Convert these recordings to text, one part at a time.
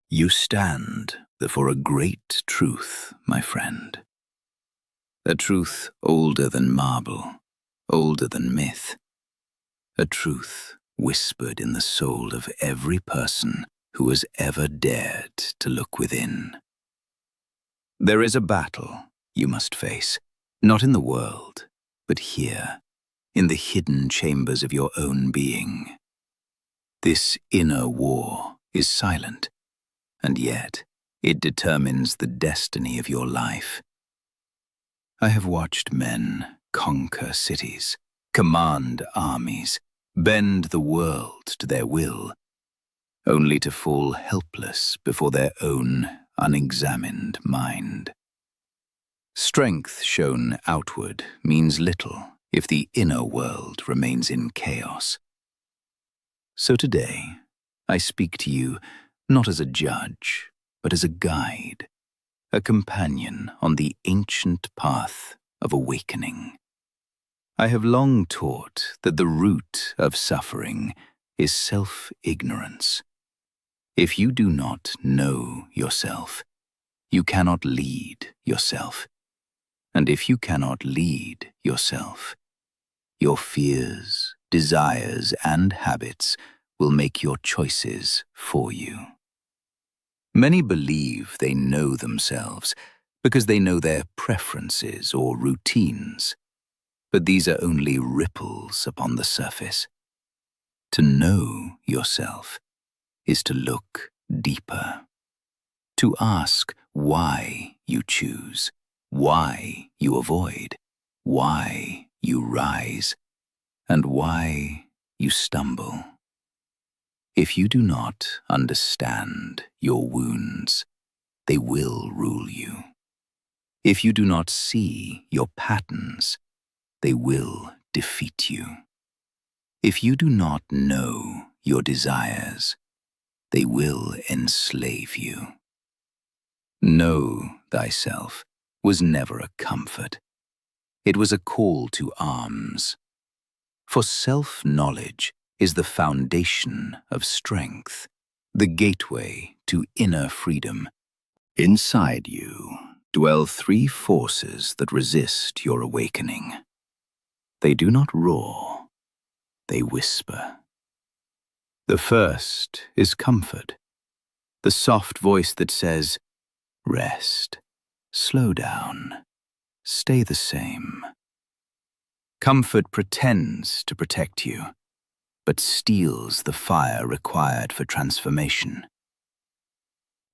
You stand before a great truth, my friend. A truth older than marble, older than myth. A truth whispered in the soul of every person who has ever dared to look within. There is a battle you must face, not in the world, but here, in the hidden chambers of your own being. This inner war is silent, and yet it determines the destiny of your life. I have watched men conquer cities, command armies, bend the world to their will, only to fall helpless before their own unexamined mind. Strength shown outward means little if the inner world remains in chaos. So today, I speak to you not as a judge, but as a guide, a companion on the ancient path of awakening. I have long taught that the root of suffering is self-ignorance. If you do not know yourself, you cannot lead yourself. And if you cannot lead yourself, your fears, desires, and habits will make your choices for you. Many believe they know themselves because they know their preferences or routines, but these are only ripples upon the surface. To know yourself is to look deeper, to ask why you choose, why you avoid, why you rise, and why you stumble. If you do not understand your wounds, they will rule you. If you do not see your patterns, they will defeat you. If you do not know your desires, they will enslave you. Know thyself was never a comfort. It was a call to arms. For self-knowledge is the foundation of strength, the gateway to inner freedom. Inside you dwell three forces that resist your awakening. They do not roar, they whisper. The first is comfort, the soft voice that says, rest, slow down, stay the same. Comfort pretends to protect you, but steals the fire required for transformation.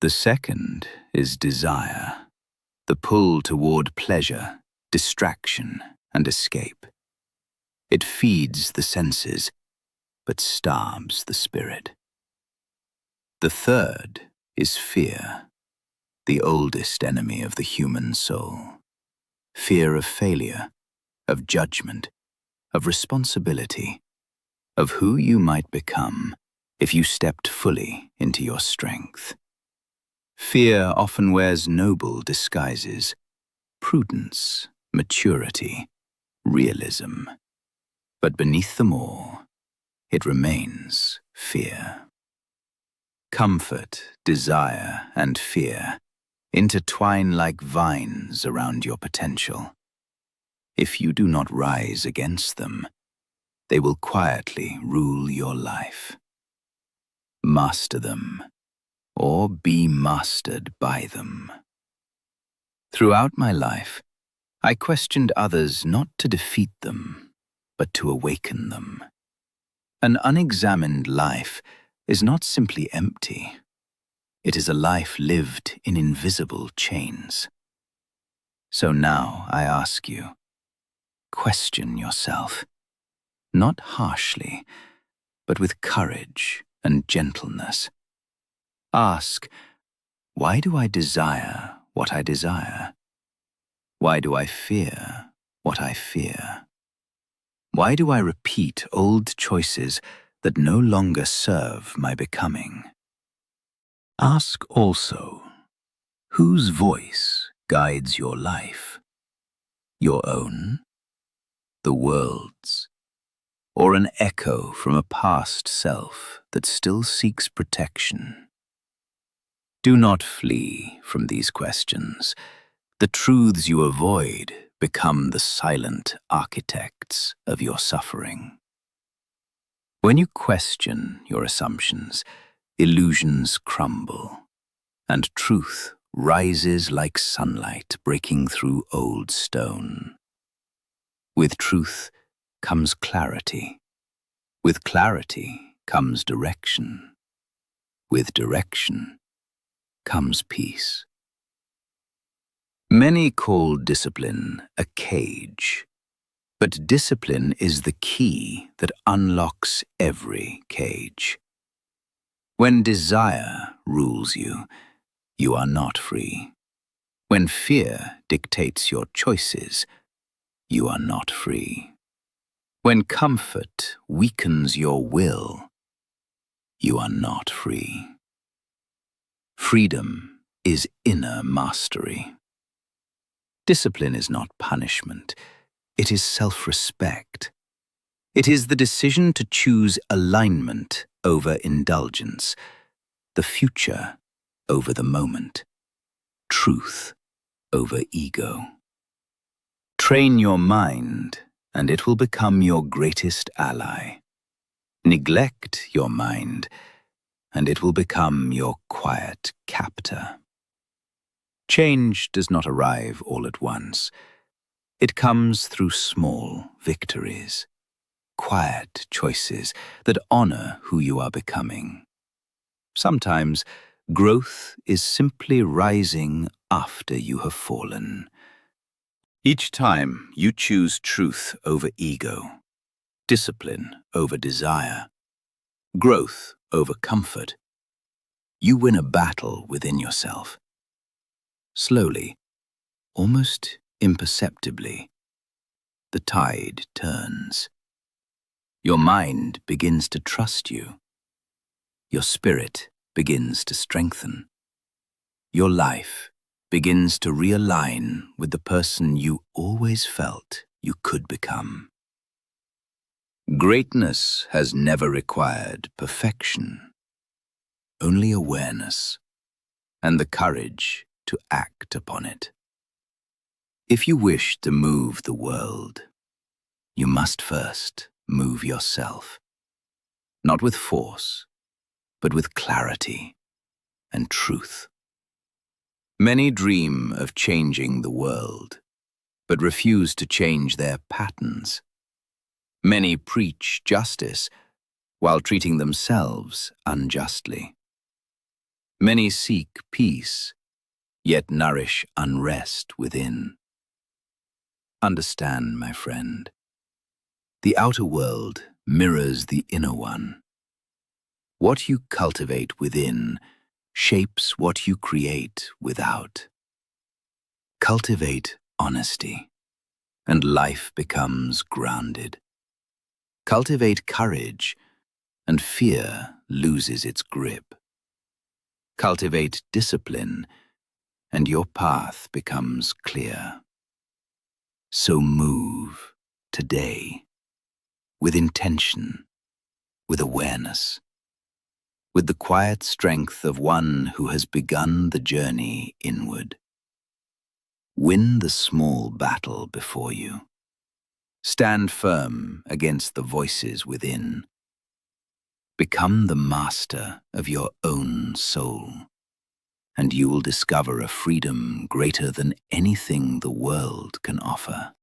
The second is desire, the pull toward pleasure, distraction, and escape. It feeds the senses, but starves the spirit. The third is fear, the oldest enemy of the human soul. Fear of failure, of judgment, of responsibility, of who you might become if you stepped fully into your strength. Fear often wears noble disguises: prudence, maturity, realism. But beneath them all, it remains fear. Comfort, desire, and fear intertwine like vines around your potential. If you do not rise against them, they will quietly rule your life. Master them, or be mastered by them. Throughout my life, I questioned others not to defeat them, but to awaken them. An unexamined life is not simply empty. It is a life lived in invisible chains. So now I ask you, question yourself, not harshly, but with courage and gentleness. Ask, why do I desire what I desire? Why do I fear what I fear? Why do I repeat old choices that no longer serve my becoming? Ask also, whose voice guides your life? Your own? The world's? Or an echo from a past self that still seeks protection? Do not flee from these questions. The truths you avoid become the silent architects of your suffering. When you question your assumptions, illusions crumble, and truth rises like sunlight breaking through old stone. With truth comes clarity. With clarity comes direction. With direction comes peace. Many call discipline a cage, but discipline is the key that unlocks every cage. When desire rules you, you are not free. When fear dictates your choices, you are not free. When comfort weakens your will, you are not free. Freedom is inner mastery. Discipline is not punishment. It is self-respect. It is the decision to choose alignment over indulgence, the future over the moment, truth over ego. Train your mind, and it will become your greatest ally. Neglect your mind, and it will become your quiet captor. Change does not arrive all at once. It comes through small victories, quiet choices that honor who you are becoming. Sometimes, growth is simply rising after you have fallen. Each time you choose truth over ego, discipline over desire, growth over comfort, you win a battle within yourself. Slowly, almost imperceptibly, the tide turns. Your mind begins to trust you. Your spirit begins to strengthen. Your life begins to realign with the person you always felt you could become. Greatness has never required perfection, only awareness and the courage to act upon it. If you wish to move the world, you must first move yourself, not with force, but with clarity and truth. Many dream of changing the world, but refuse to change their patterns. Many preach justice while treating themselves unjustly. Many seek peace, yet nourish unrest within. Understand, my friend, the outer world mirrors the inner one. What you cultivate within shapes what you create without. Cultivate honesty, and life becomes grounded. Cultivate courage, and fear loses its grip. Cultivate discipline, and your path becomes clear. So move today with intention, with awareness, with the quiet strength of one who has begun the journey inward. Win the small battle before you. Stand firm against the voices within. Become the master of your own soul, and you will discover a freedom greater than anything the world can offer.